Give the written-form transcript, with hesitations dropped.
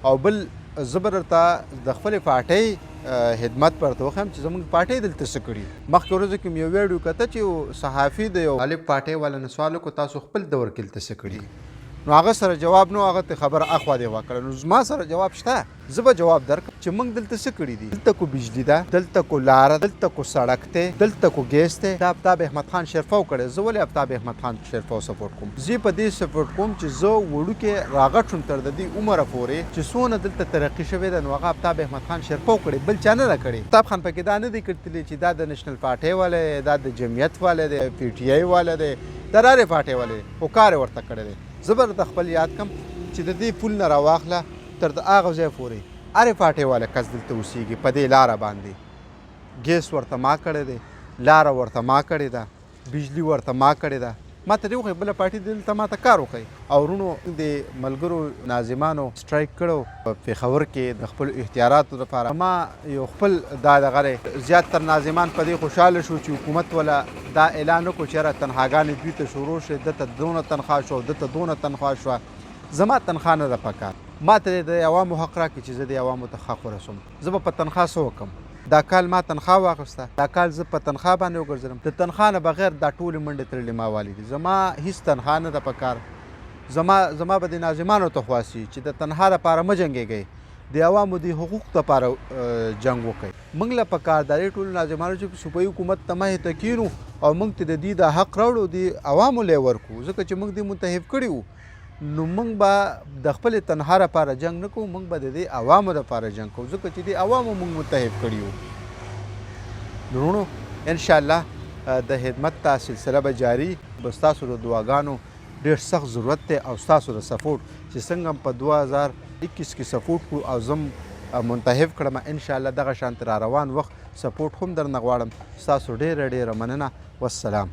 او بل زه به درته د خپلې پارټۍ خدمت به درته وښیم چې زموږ پارټۍ دلته څه کړي. مخکې ورځو کې مې یو ویډیو کته چې یو صحافي د یو غالب پارټۍ والا نه سوال وکړو تاسو خپل دور کې دلته څه کړي، نو هغه سره جواب نو، هغه ته خبره اخوا دیخوا کړه. نو زما سره جواب شته، زه به جواب درکړم چې موږ دلته څه کړي دي. دلته کو بجلی ده، دلته کو لاره، دلته کو سړک دی، دلته کو ګیس دی. دا آفتاب احمد خان شرفو کړی. زه ولې آفتاب احمد خان شرفو سپورټ کوم؟ زه په دې سپورټ کوم چې زه وړوکې راغټ شوم تر د دې عمره پورې چې څونه دلته ترقي شوې ده، نو هغه آفتاب احمد خان شرفو کړی، بل چا نه ده کړې. آفتاب خان پکې دا نه دی کړتلی چې دا د نېشنل پارټۍ والا دی، دا د جمعیت والا دی، پی ټي آی والا دی، د هرې پارټۍ والا دی، خو کار یې ورته کړی دی. زه به درته خپل یاد کړم چې د دې پل نه راواخله تر د هغه ځای پورې هرې پارټۍ والا کس دلته اوسېږي په دې لاره باندې. ګیس ورته ما کړی دی، لاره ورته ما کړې ده، بجلي ورته ما کړې ده. ما ته دې وښیي بله پارټي دلته ما ته کار وښیي. او ورونو د ملګرو ناظمانو سټرایک کړو په پېښور کې د خپلو اختیاراتو لپاره. ما یو خپل دا دغه دی زیاتتر ناظمان په دې خوشحاله شو چې حکومت والا دا اعلان وکړو چې یاره تنخواګانې دوی ته شروع شوې، دته دونه تنخوا شوه، دته دونه تنخوا شوه. زما تنخوا نه ده پکار، ما ته د عوامو حق راکړي چې زه د عوامو ته حق ورسوم. زه به په تنخوا څه وکړم؟ دا کال ما تنخوا واخیسته، دا کال زه په تنخوا باندې وګرځېدم. د تنخوا نه بغیر دا ټولې منډې تړلې ما والي دي. زما هېڅ تنخوا نه ده پکار. زما به د ناظمانو ته خواسي چې د تنخوا لپاره مه جنګېږئ، د عوامو د حقوق لپاره جنګ وکړئ. موږ له پکار دا دی ټولو ناظمانو چې صوبایي حکومت ته مخې ته کښېنو او موږ ته د دې دا حق راوړو، د عوامو لی ورکړو، ځکه چې موږ دې متحف کړي وو. نو موږ به د خپلې تنخوا لپاره جنګ نه کوو، موږ به د دې عوامو لپاره جنګ کوو، ځکه چې د عوامو موږ متحف کړي وو. نورونو انشاءالله د خدمت ته سلسله به جاري. به ستاسو د دعاګانو ډېر سخت ضرورت دی او ستاسو د سپورټ چې څنګه هم په 2021 کې سپورټ کړو او زه منتخب کړم. انشاءالله دغه شانتې را روان وخت سپورټ هم درنه غواړم. ستاسو ډېره ډېره مننه. والسلام.